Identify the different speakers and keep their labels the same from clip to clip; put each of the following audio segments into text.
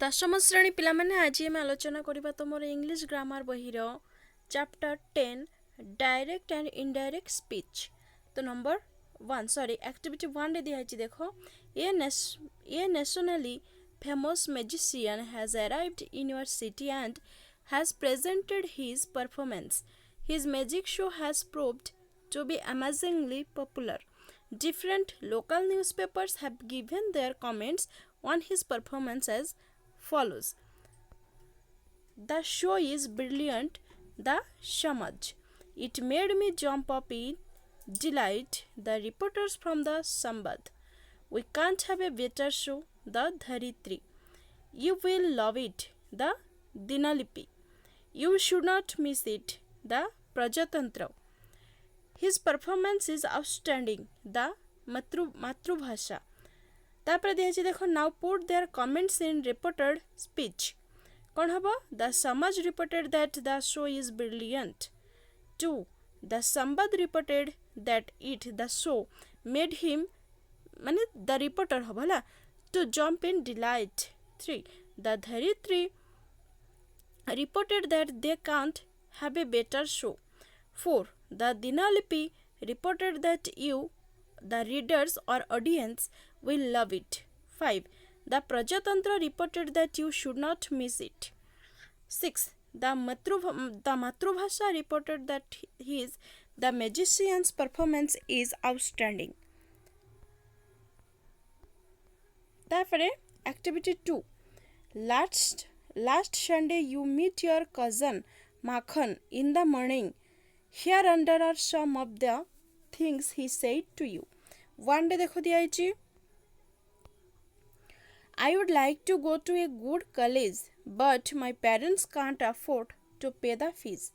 Speaker 1: दशम श्रेणी पिला माने आज आम आलोचना करबा तुमर इंग्लिश ग्रामर बहिर chapter 10 direct and indirect speech. तो नंबर 1 सॉरी एक्टिविटी 1 रे दिया देखो a nationally famous magician has arrived in your city and has presented his performance. His magic show has proved to be amazingly popular. Different local newspapers have given their comments on his performance as follows. The show is brilliant, the Samaj. It made me jump up in delight. The reporters from the Sambad. We can't have a better show, the Dharitri. You will love it, the Dinalipi. You should not miss it, the Prajatantra. His performance is outstanding, the Matrubhasha. तापर दिया देखो now put their comments in reported speech कौन हम the Samaj reported that the show is brilliant. 2 the Sambad reported that it the show made him माने the reporter हम है to jump in delight. 3 the Dharitri reported that they can't have a better show. 4 the Dinalipi reported that you the readers or audience will love it. 5 the Prajatantra reported that you should not miss it. 6 the Matrubhasha reported that the magician's performance is outstanding. Therefore, activity 2 last Sunday you meet your cousin Makhan in the morning. Here under are some of the things he said to you. One day देखो दिया है I would like to go to a good college, but my parents can't afford to pay the fees.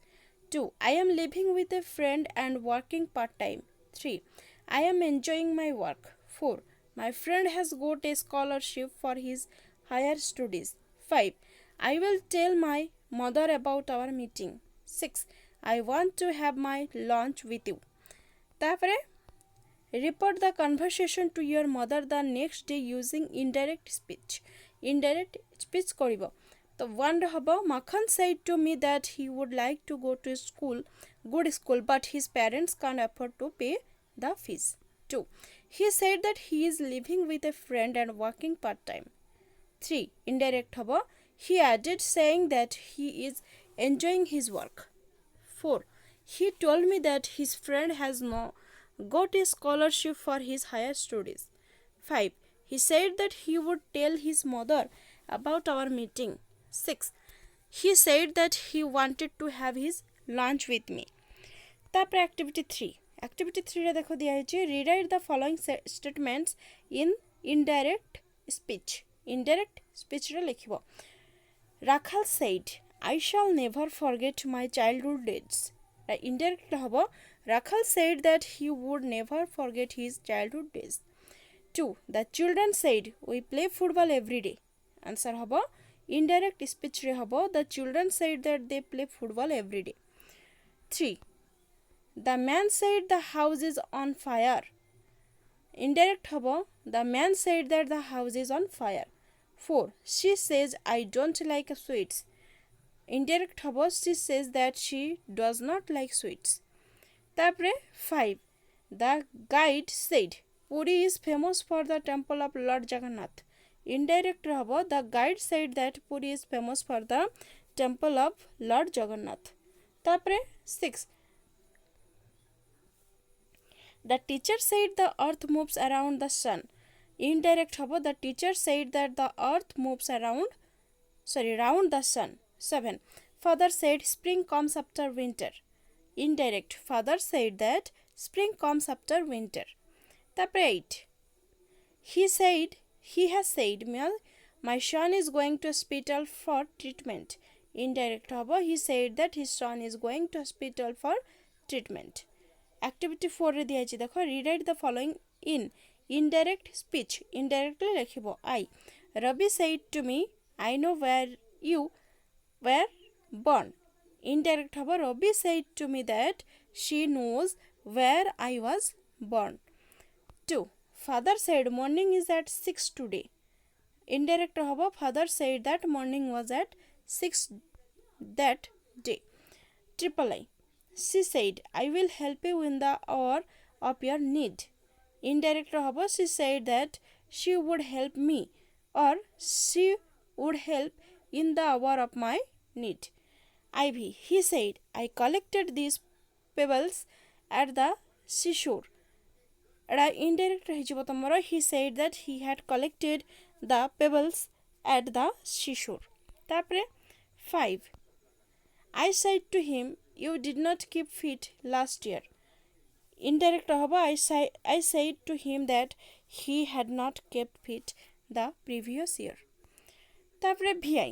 Speaker 1: 2 I am living with a friend and working part-time. 3 I am enjoying my work. 4 my friend has got a scholarship for his higher studies. 5 I will tell my mother about our meeting. 6 I want to have my lunch with you. तापरे report the conversation to your mother the next day using indirect speech. Indirect speech करिबो तो 1 हबो Makhan said to me that he would like to go to good school but his parents can't afford to pay the fees. 2 he said that he is living with a friend and working part time. 3 indirect हबो he added saying that he is enjoying his work. 4 he told me that his friend has got a scholarship for his higher studies. 5 he said that he would tell his mother about our meeting. 6 he said that he wanted to have his lunch with me. तापर activity 3 रे देखो दिया है rewrite the following statements in indirect speech. Indirect speech रे लिखिबो Rakhal said I shall never forget my childhood days. Indirect habo Rakhal said that he would never forget his childhood days. 2 the children said we play football every day. Answer habo indirect speech re habo the children said that they play football every day. 3 the man said the house is on fire. Indirect habo the man said that the house is on fire. 4 she says I don't like sweets. Indirect habo she says that she does not like sweets. Tapre 5 the guide said Puri is famous for the temple of Lord Jagannath. Indirect habo the guide said that Puri is famous for the temple of Lord Jagannath. Tapre 6 the teacher said the earth moves around the sun. Indirect habo the teacher said that the earth moves around the sun. 7 father said spring comes after winter. Indirect father said that spring comes after winter. Tapre 8 he has said my son is going to hospital for treatment. Indirect habo he said that his son is going to hospital for treatment. Activity 4 रे दिया है देखो rewrite the following in indirect speech. Indirectly लिखिबो I Ravi said to me I know where you were born. Indirect habo Ravi said to me that she knows where I was born. 2 father said morning is at 6 today. Indirect হব father said that morning was at 6 that day. Triple I. She said, I will help you in the hour of your need. Indirect হব she said that she would help me or she would help in the hour of my need. Ivy. He said, I collected these pebbles at the seashore. Indirect ରହିଯିବ ତମର he said that he had collected the pebbles at the seashore. ତାପରେ 5. I said to him, you did not keep fit last year. Indirect হব I said to him that he had not kept fit the previous year. তারপরে VI.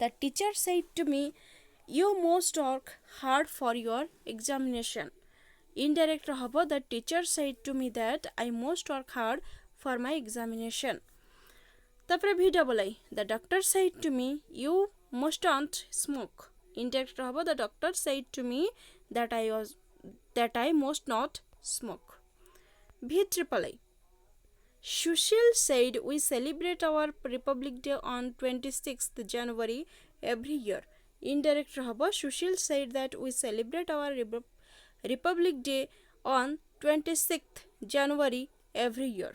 Speaker 1: The teacher said to me, you must work hard for your examination. Indirect হব the teacher said to me that I must work hard for my examination. তারপরে VII. The doctor said to me, you mustn't smoke. Indirect হব the doctor said to me that I must not smoke. VIII. Sushil said we celebrate our Republic Day on 26th January every year. Indirect হব Sushil said that we celebrate our Republic Day on 26th January every year.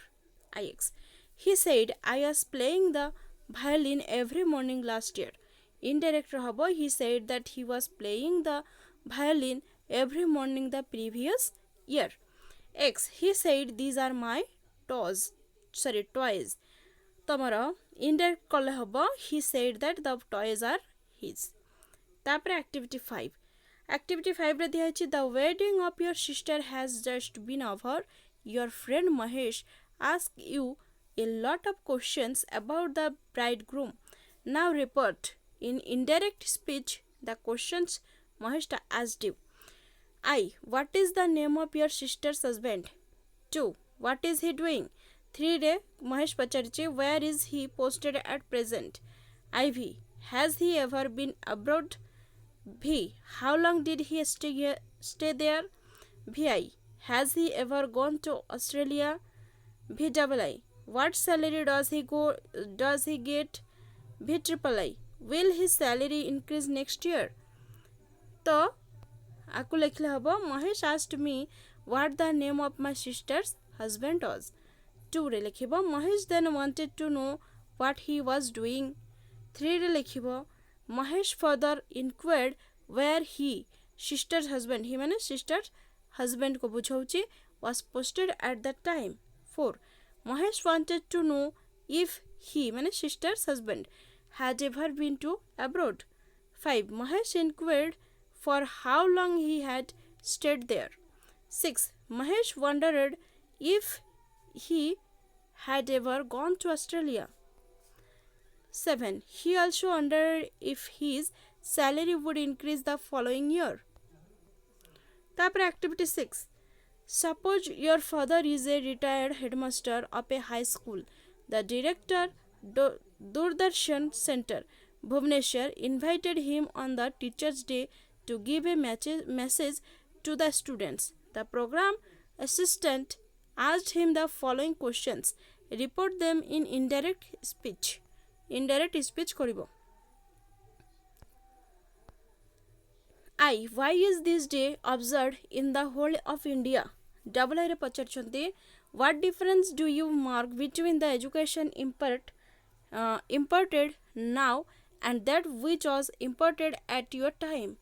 Speaker 1: IX. He said I was playing the violin every morning last year. Indirect হব he said that he was playing the violin every morning the previous year. X. He said these are my toys. ତମର indirect କଲେ ହବ he said that the toys are his. ତାପରେ activity 5. Activity 5 ରେ ଦିଆହେଇଛି the wedding of your sister has just been over. Your friend Mahesh asked you a lot of questions about the bridegroom. Now report in indirect speech the questions Mahesh asked you. I. What is the name of your sister's husband? 2. What is he doing? 3 ରେ Mahesh ପଚାରିଛି where is he posted at present? IV. Has he ever been abroad? V. How long did he stay there? VI. Has he ever gone to Australia? VII. What salary does he get? VIII. Will his salary increase next year? तो आकु लिखले हबो Mahesh asked me what the name of my sister's husband was. 2 रे लिखिबो Mahesh then wanted to know what he was doing. 3 रे लिखिबो Mahesh further inquired where sister's husband he माने sister's husband को बुझाउची was posted at that time. 4. Mahesh wanted to know if he माने sister's husband had ever been to abroad. 5. Mahesh inquired for how long he had stayed there. 6. Mahesh wondered if he had ever gone to Australia. 7. He also wondered if his salary would increase the following year. Tapre activity 6. Suppose your father is a retired headmaster of a high school. The director Doordarshan Center, Bhubaneswar, invited him on the Teachers' Day to give a message to the students. The program assistant asked him the following questions. Report them in indirect speech. Indirect speech koribo. I. Why is this day observed in the whole of India? Double I re pacharchante. What difference do you mark between the education imparted now and that which was imparted at your time?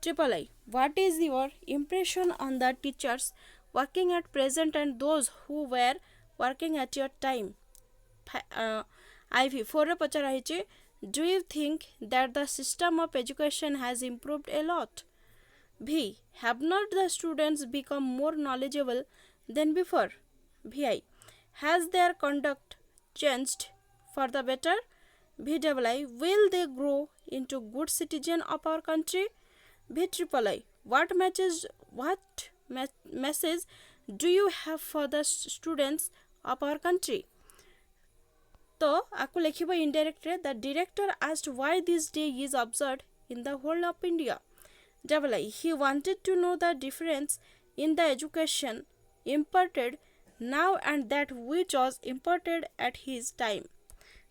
Speaker 1: Triple I. What is your impression on the teachers working at present and those who were working at your time? IV. 4 रे पचार आइचे. Do you think that the system of education has improved a lot? V. Have not the students become more knowledgeable than before? VI. Has their conduct changed for the better? VII. Will they grow into good citizens of our country? VIII. What message do you have for the students of our country? तो आपको लिखिबो indirect रे the director asked why this day is observed in the whole of India. Double I. He wanted to know the difference in the education imparted now and that which was imported at his time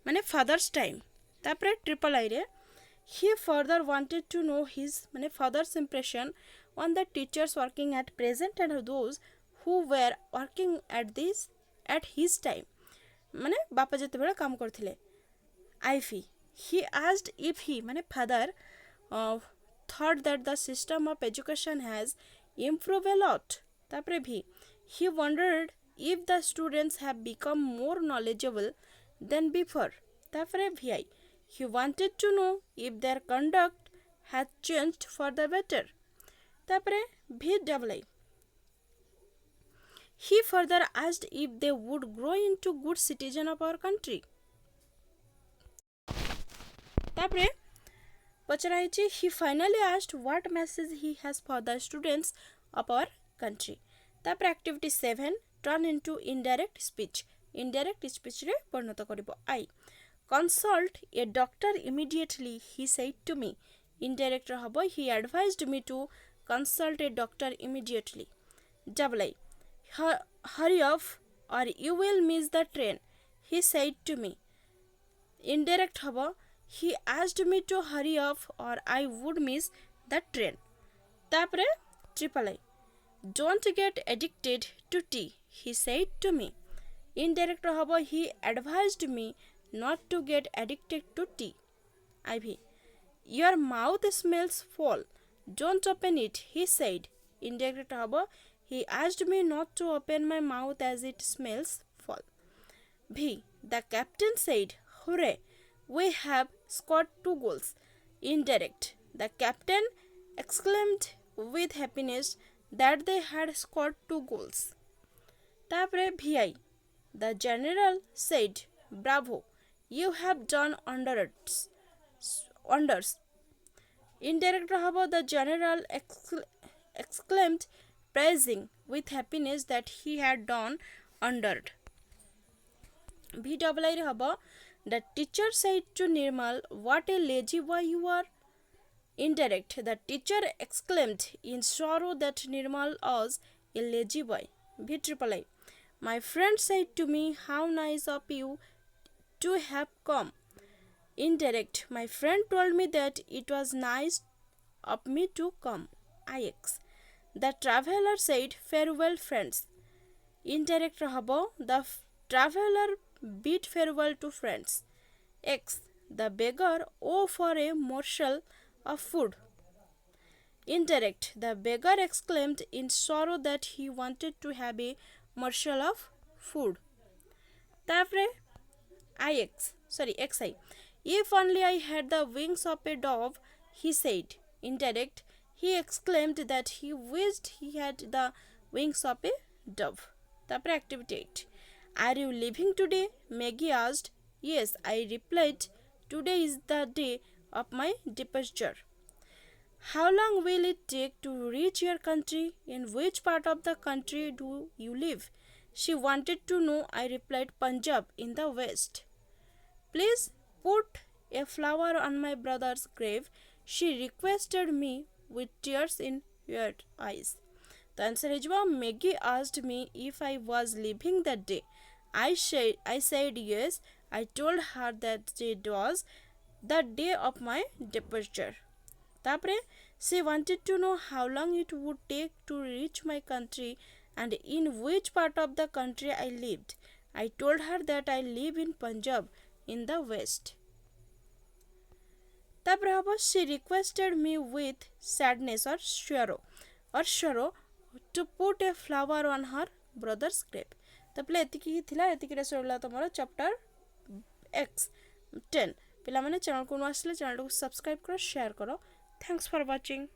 Speaker 1: माने father's time तापरे triple I रे he further wanted to know his माने father's impression on the teachers working at present and those who were working at his time माने बापा जते बेला काम करथिले आईफी he asked if he माने father thought that the system of education has improved a lot तापरे भी he wondered if the students have become more knowledgeable than before तापरे भी he wanted to know if their conduct had changed for the better तापरे भी double I he further asked if they would grow into good citizen of our country तापरे पचराइची he finally asked what message he has for the students of our country तापरे activity 7 turn into indirect speech रे परिणत करिवो आई consult a doctor immediately he said to me indirect हबो he advised me to consult a doctor immediately double I hurry up or you will miss the train he said to me indirect हबो he asked me to hurry up or I would miss the train तापरे triple I don't get addicted to tea he said to me indirect हबो he advised me not to get addicted to tea IV your mouth smells foul don't open it he said indirect habo he asked me not to open my mouth as it smells foul V the captain said hooray we have scored 2 goals indirect the captain exclaimed with happiness that they had scored 2 goals tapre VI the general said bravo you have done wonders indirect habo the general exclaimed praising with happiness that he had done wonders VII habo the teacher said to Nirmal what a lazy boy you are indirect the teacher exclaimed in sorrow that Nirmal was a lazy boy VIII my friend said to me how nice of you to have come indirect my friend told me that it was nice of me to come IX the traveler said farewell friends indirect habo the traveler bid farewell to friends X the beggar oh for a morsel of food indirect the beggar exclaimed in sorrow that he wanted to have a morsel of food tapre XI if only I had the wings of a dove he said indirect he exclaimed that he wished he had the wings of a dove tapre activity 8 are you leaving today Maggie asked yes I replied today is the day of my departure how long will it take to reach your country in which part of the country do you live she wanted to know I replied Punjab in the west please put a flower on my brother's grave she requested me with tears in her eyes the answer is Maggie asked me if I was leaving that day I said yes I told her that it was the day of my departure tapre she wanted to know how long it would take to reach my country and in which part of the country I lived I told her that I live in Punjab in the west tapre habo she requested me with sadness or sorrow to put a flower on her brother's grave तपले एतिकी ही थिला एतिकी रे सरला तमरो chapter X 10 पिला माने channel को आसले channel को subscribe करो share करो thanks for watching